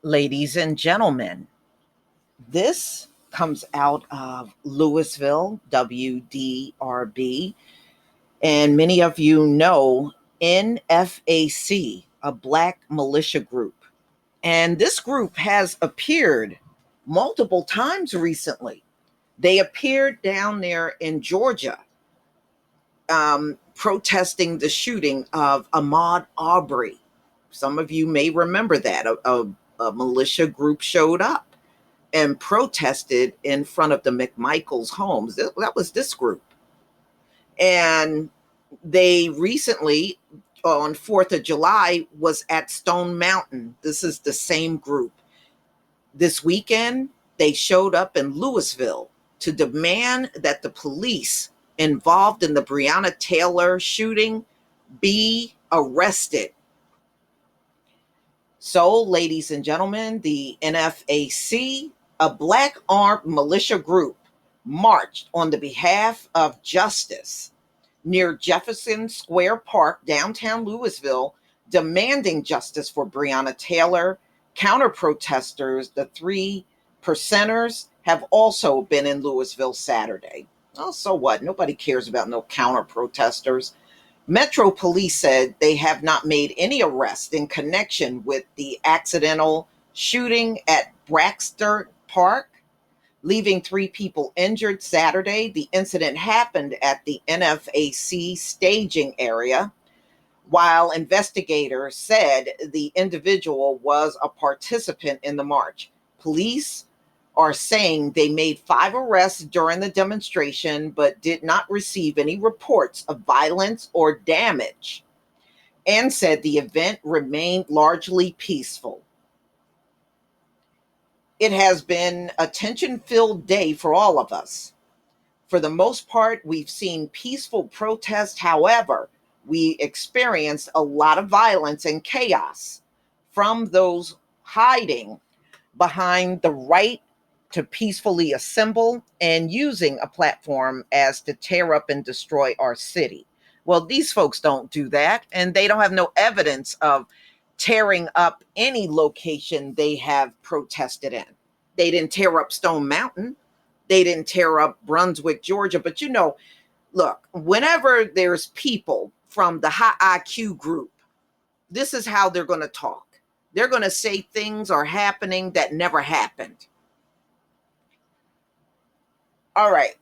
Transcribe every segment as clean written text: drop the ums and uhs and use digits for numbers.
Ladies and gentlemen, this comes out of Louisville, WDRB, and many of you know NFAC, a black militia group. And this group has appeared multiple times recently. They appeared down there in Georgia, protesting the shooting of Ahmaud Arbery. Some of you may remember that. A militia group showed up and protested in front of the McMichaels homes. That was this group. And they recently, on 4th of July, was at Stone Mountain. This is the same group. This weekend, they showed up in Louisville to demand that the police involved in the Breonna Taylor shooting be arrested. So, ladies and gentlemen, the NFAC, a black armed militia group, marched on the behalf of justice near Jefferson Square Park, downtown Louisville, demanding justice for Breonna Taylor. Counter protesters, the 3%ers, have also been in Louisville Saturday. Oh, so what? Nobody cares about no counter protesters. Metro Police said they have not made any arrests in connection with the accidental shooting at Braxter Park, leaving 3 people injured Saturday. The incident happened at the NFAC staging area, while investigators said the individual was a participant in the march. Police are saying they made 5 arrests during the demonstration, but did not receive any reports of violence or damage, and said the event remained largely peaceful. It has been a tension-filled day for all of us. For the most part, we've seen peaceful protests. However, we experienced a lot of violence and chaos from those hiding behind the right to peacefully assemble and using a platform as to tear up and destroy our city. Well, these folks don't do that, and they don't have no evidence of tearing up any location they have protested in. They didn't tear up Stone Mountain. They didn't tear up Brunswick, Georgia. But look, whenever there's people from the high IQ group, this is how they're going to talk. They're going to say things are happening that never happened. All right.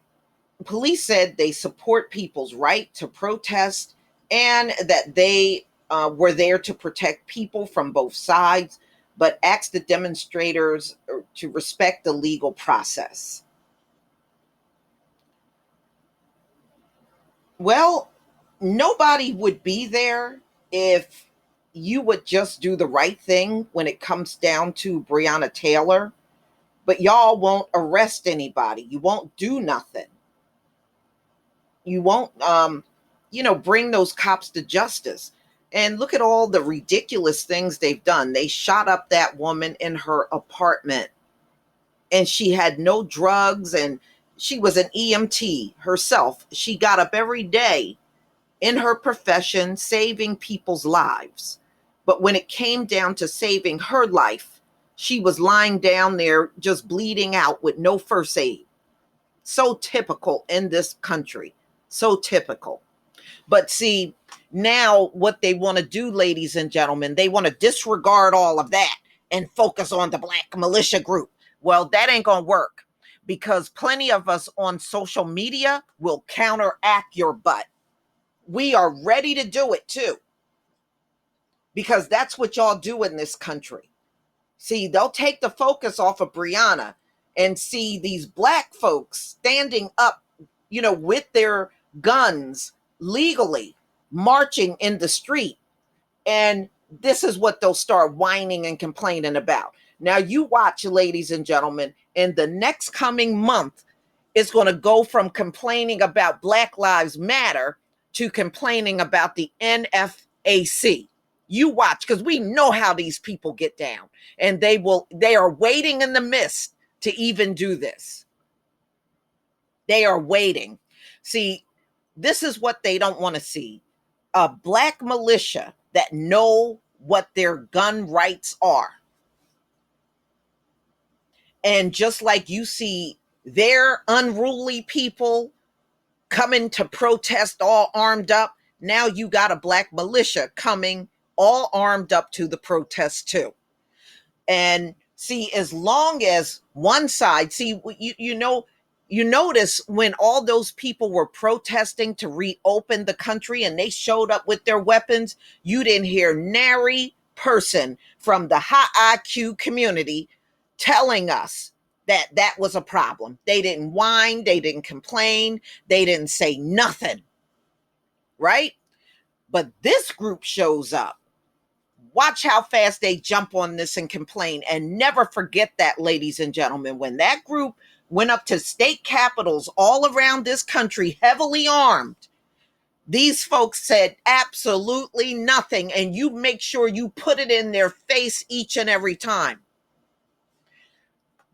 Police said they support people's right to protest and that they were there to protect people from both sides, but asked the demonstrators to respect the legal process. Well, nobody would be there if you would just do the right thing when it comes down to Breonna Taylor, but y'all won't arrest anybody. You won't do nothing. You won't, bring those cops to justice. And look at all the ridiculous things they've done. They shot up that woman in her apartment, and she had no drugs, and she was an EMT herself. She got up every day in her profession, saving people's lives. But when it came down to saving her life, she was lying down there just bleeding out with no first aid. So typical in this country. So typical. But see, now what they want to do, ladies and gentlemen, they want to disregard all of that and focus on the black militia group. Well, that ain't going to work, because plenty of us on social media will counteract your butt. We are ready to do it too, because that's what y'all do in this country. See, they'll take the focus off of Breonna and see these black folks standing up, with their guns legally, marching in the street. And this is what they'll start whining and complaining about. Now you watch, ladies and gentlemen, in the next coming month, it's going to go from complaining about Black Lives Matter to complaining about the NFAC. You watch, because we know how these people get down, and they are waiting in the mist to even do this. They are waiting. See, this is what they don't want to see. A black militia that know what their gun rights are. And just like you see their unruly people coming to protest all armed up, now you got a black militia coming all armed up to the protest too. And see, as long as one side, see, you notice when all those people were protesting to reopen the country and they showed up with their weapons, you didn't hear nary person from the high IQ community telling us that that was a problem. They didn't whine, they didn't complain, they didn't say nothing, right? But this group shows up. Watch how fast they jump on this and complain. And never forget that, ladies and gentlemen, when that group went up to state capitals all around this country, heavily armed, these folks said absolutely nothing. And you make sure you put it in their face each and every time.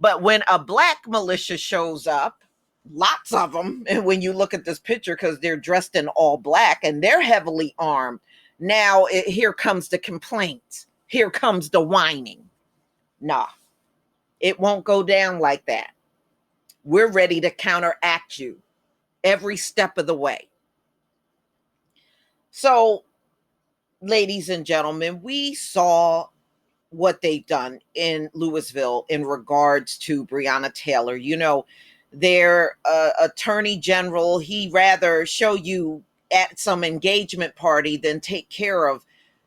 But when a black militia shows up, lots of them, and when you look at this picture, because they're dressed in all black and they're heavily armed, now here comes the complaints. Here comes the whining. Nah, it won't go down like that. We're ready to counteract you every step of the way. So, ladies and gentlemen, we saw what they've done in Louisville in regards to Breonna Taylor. You know, their attorney general, he rather show you at some engagement party than take care of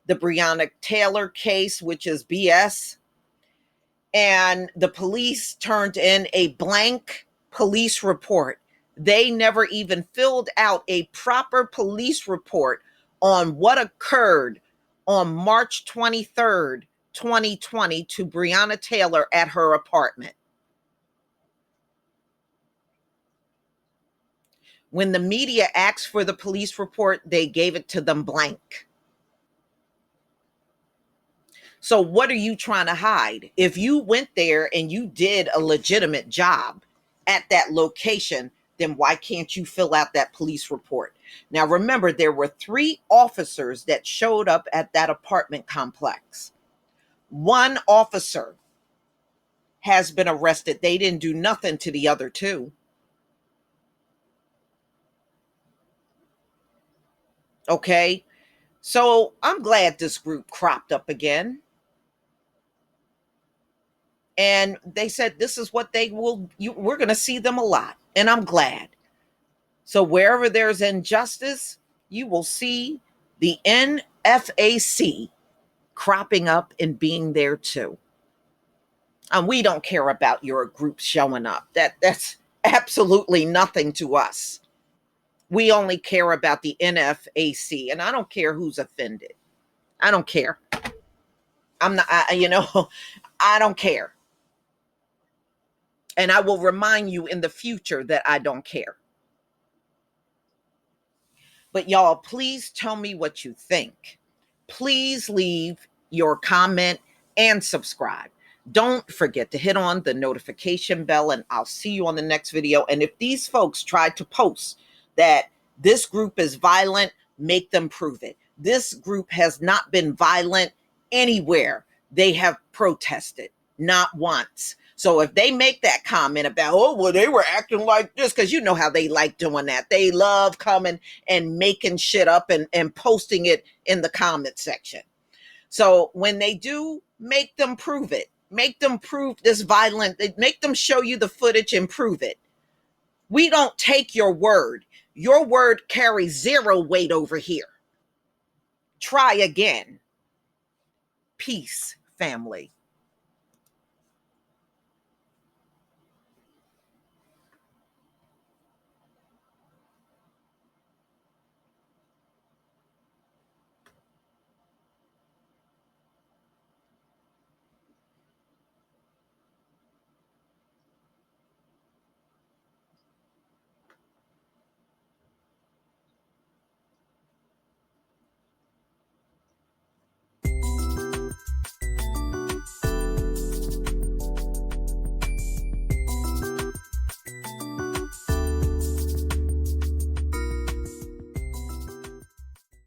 the Breonna Taylor case, which is BS. And the police turned in a blank police report. They never even filled out a proper police report on what occurred on March 23rd, 2020 to Breonna Taylor at her apartment. When the media asked for the police report, they gave it to them blank. So what are you trying to hide? If you went there and you did a legitimate job at that location, then why can't you fill out that police report? Now, remember, there were 3 officers that showed up at that apartment complex. 1 officer has been arrested. They didn't do nothing to the other 2. Okay, so I'm glad this group cropped up again. And they said this is what they will, we're going to see them a lot. And I'm glad. So wherever there's injustice, you will see the NFAC cropping up and being there too. And we don't care about your group showing up. That's absolutely nothing to us. We only care about the NFAC, and I don't care who's offended. I don't care. I'm not, I don't care. And I will remind you in the future that I don't care. But y'all, please tell me what you think. Please leave your comment and subscribe. Don't forget to hit on the notification bell, and I'll see you on the next video. And if these folks try to post that this group is violent, make them prove it. This group has not been violent anywhere they have protested, not once. So if they make that comment about, oh, well, they were acting like this, because you know how they like doing that. They love coming and making shit up and posting it in the comment section. So when they do, make them prove it. Make them prove this violent, make them show you the footage and prove it. We don't take your word. Your word carries 0 weight over here. Try again. Peace, family.